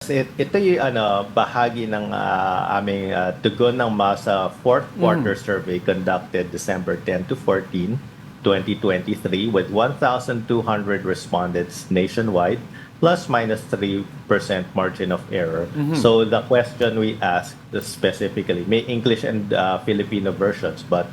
ito yung bahagi ng aming tugon ng masa fourth quarter survey conducted December 10 to 14, 2023 with 1,200 respondents nationwide, plus minus 3% margin of error. So the question we asked specifically, may English and Filipino versions, but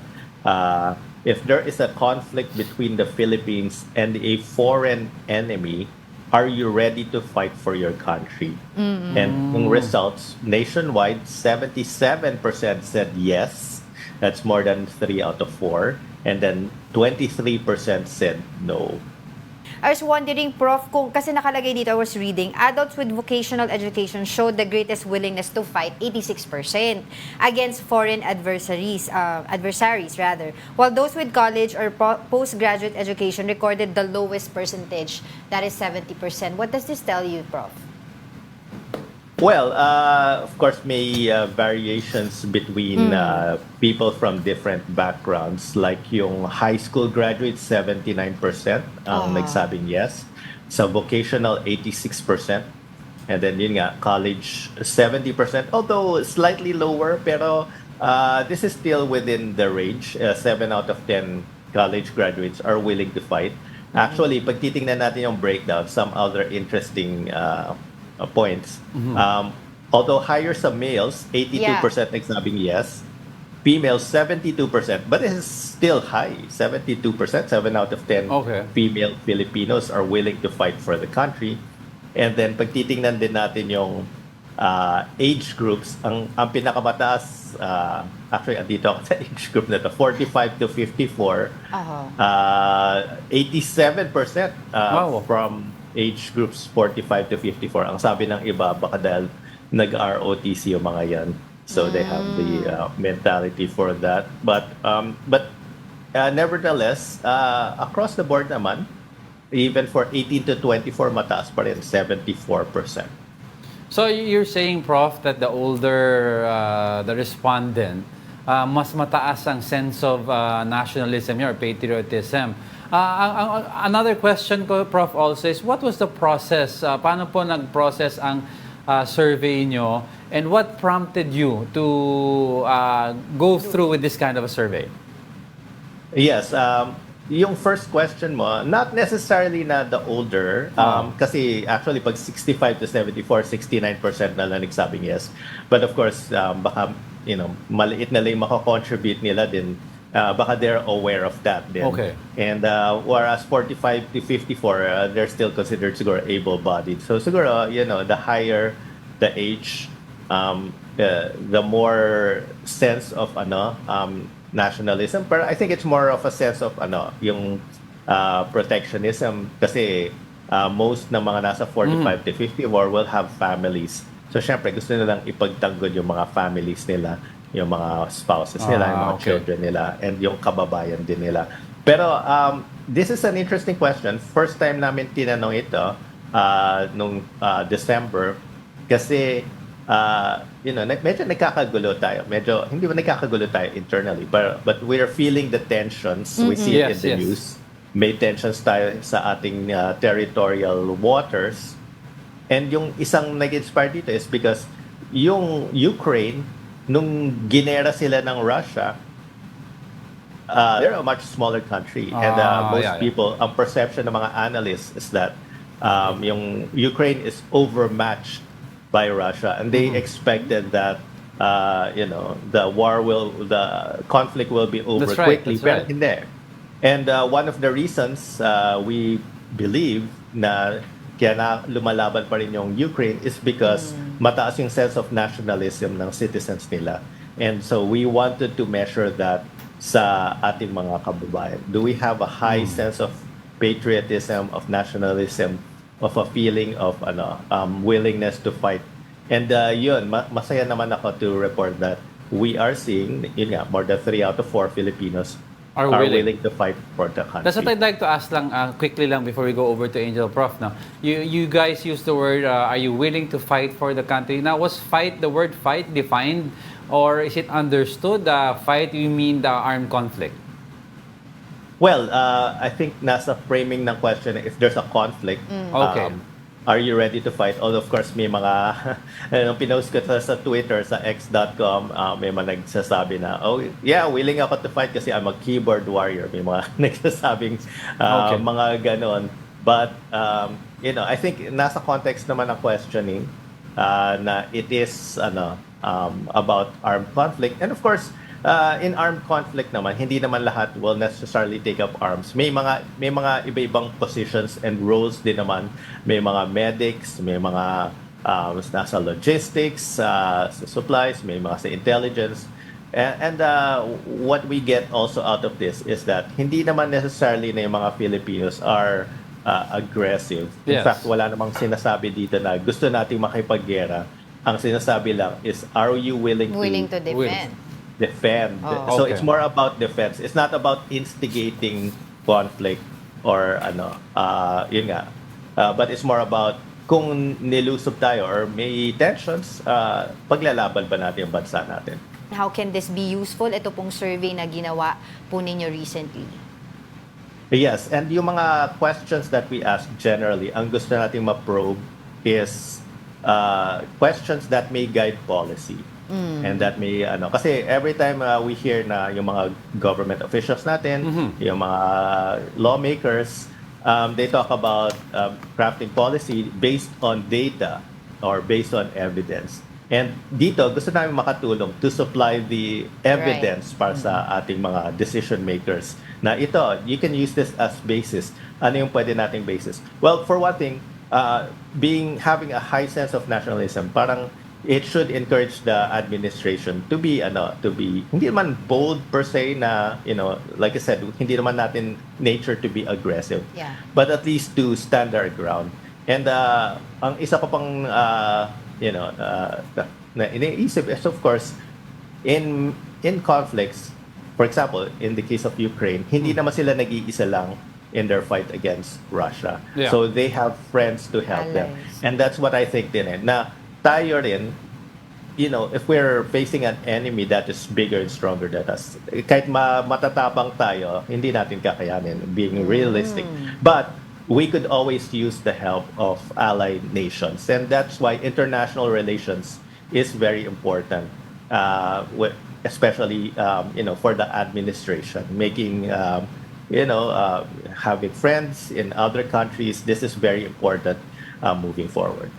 if there is a conflict between the Philippines and a foreign enemy, are you ready to fight for your country? And yung results, nationwide, 77% said yes. That's more than 3 out of 4. And then 23% said no. I was wondering, Prof, kung kasi nakalagay dito, I was reading, adults with vocational education showed the greatest willingness to fight, 86%, against foreign adversaries, while those with college or postgraduate education recorded the lowest percentage, that is 70%. What does this tell you, Prof? Well, of course, may variations between people from different backgrounds. Like yung high school graduates, 79% ang nagsabing yes. Sa vocational, 86%. And then yun nga, college, 70%. Although slightly lower, pero this is still within the range. 7 out of 10 college graduates are willing to fight. Actually, pag titingnan natin yung breakdown, some other interesting points. Although higher sa males, 82% nagsabing yes. Females, 72%. But it is still high. 72%, 7 out of 10 female Filipinos are willing to fight for the country. And then, pag titingnan din natin yung age groups, ang pinakamataas, actually, andito ako sa age group na to, 45 to 54, 87% from age groups 45 to 54. Ang sabi ng iba, baka dahil nag-ROTC yung mga yan. So they have the mentality for that. But nevertheless, across the board naman, even for 18 to 24, mataas pa rin, 74%. So you're saying, Prof, that the older the respondent, mas mataas ang sense of nationalism or patriotism. Another question ko, Prof, also is, what was the process? Paano po nag-process ang survey nyo? And what prompted you to go through with this kind of a survey? Yes. Yung first question mo, not necessarily na the older. Kasi actually, pag 65 to 74, 69% na lang nagsabing yes. But of course, baka, maliit na lang makakontribute nila din. Baka they're aware of that then. And whereas 45 to 54, they're still considered siguro able-bodied. So siguro, the higher the age, the more sense of nationalism. But I think it's more of a sense of yung protectionism kasi most ng mga nasa 45 to 54 will have families. So syempre gusto nilang ipagtanggol yung mga families nila, yung mga spouses nila, yung mga children nila, and yung kababayan din nila. Pero this is an interesting question. First time namin tinanong ito nung December kasi medyo nagkakagulo tayo. Medyo hindi ba nagkakagulo tayo internally, but we are feeling the tensions. We see it in the news. May tensions tayo sa ating territorial waters. And yung isang nag-inspire dito is because yung Ukraine, nung ginera sila ng Russia, they're a much smaller country. And most people, ang perception ng mga analysts is that yung Ukraine is overmatched by Russia. And they expected that, the conflict will be over quickly. Pero hindi. And one of the reasons we believe na kaya na lumalaban pa rin yung Ukraine is because mataas yung sense of nationalism ng citizens nila. And so we wanted to measure that sa ating mga kababayan. Do we have a high sense of patriotism, of nationalism, of a feeling of willingness to fight? And yun, masaya naman ako to report that we are seeing, more than 3 out of 4 Filipinos are willing to fight for the country. That's what I'd like to ask lang, quickly lang before we go over to Angel Prof. Now, you guys use the word, are you willing to fight for the country? Now, was the word fight defined, or is it understood fight, you mean the armed conflict? Well, I think nasa framing ng question, if there's a conflict, are you ready to fight? Although of course may mga nung pinost ko sa Twitter sa x.com, may mga nagsasabi na, oh yeah, willing ako to fight kasi I'm a keyboard warrior. May mga nagsasabing Okay. mga ganon. But I think nasa context naman ng questioning na it is about armed conflict. And of course, in armed conflict naman, hindi naman lahat will necessarily take up arms. May mga iba-ibang positions and roles din naman. May mga medics, may mga nasa logistics, sa supplies, may mga sa intelligence. And what we get also out of this is that hindi naman necessarily na yung mga Filipinos are aggressive. In Yes. fact, wala namang sinasabi dito na gusto nating makipaggera. Ang sinasabi lang is, are you willing Willing to Will. defend? Oh. So Okay. it's more about defense. It's not about instigating conflict or yun nga. But it's more about kung nilusob tayo or may tensions, paglalaban ba natin yung bansa natin? How can this be useful? Ito pong survey na ginawa po ninyo recently. Yes, and yung mga questions that we ask generally, ang gusto nating ma-probe is questions that may guide policy. And that may, kasi every time we hear na yung mga government officials natin, yung mga lawmakers, they talk about crafting policy based on data or based on evidence. And dito, gusto namin makatulong to supply the evidence para sa ating mga decision makers. Na ito, you can use this as basis. Ano yung pwede nating basis? Well, for one thing, having a high sense of nationalism, parang it should encourage the administration to be hindi naman bold per se na, like I said, hindi naman natin nature to be aggressive. Yeah. But at least to stand our ground. And ang isa pa pang na iniisip is, of course, in conflicts, for example, in the case of Ukraine, hindi naman sila nag-iisa lang in their fight against Russia. Yeah. So they have friends to help them. Allies. And that's what I think din na tayo rin, if we're facing an enemy that is bigger and stronger than us, kahit matatapang tayo, hindi natin kakayanin, being realistic. But we could always use the help of allied nations. And that's why international relations is very important, especially, for the administration. Making, having friends in other countries, this is very important moving forward.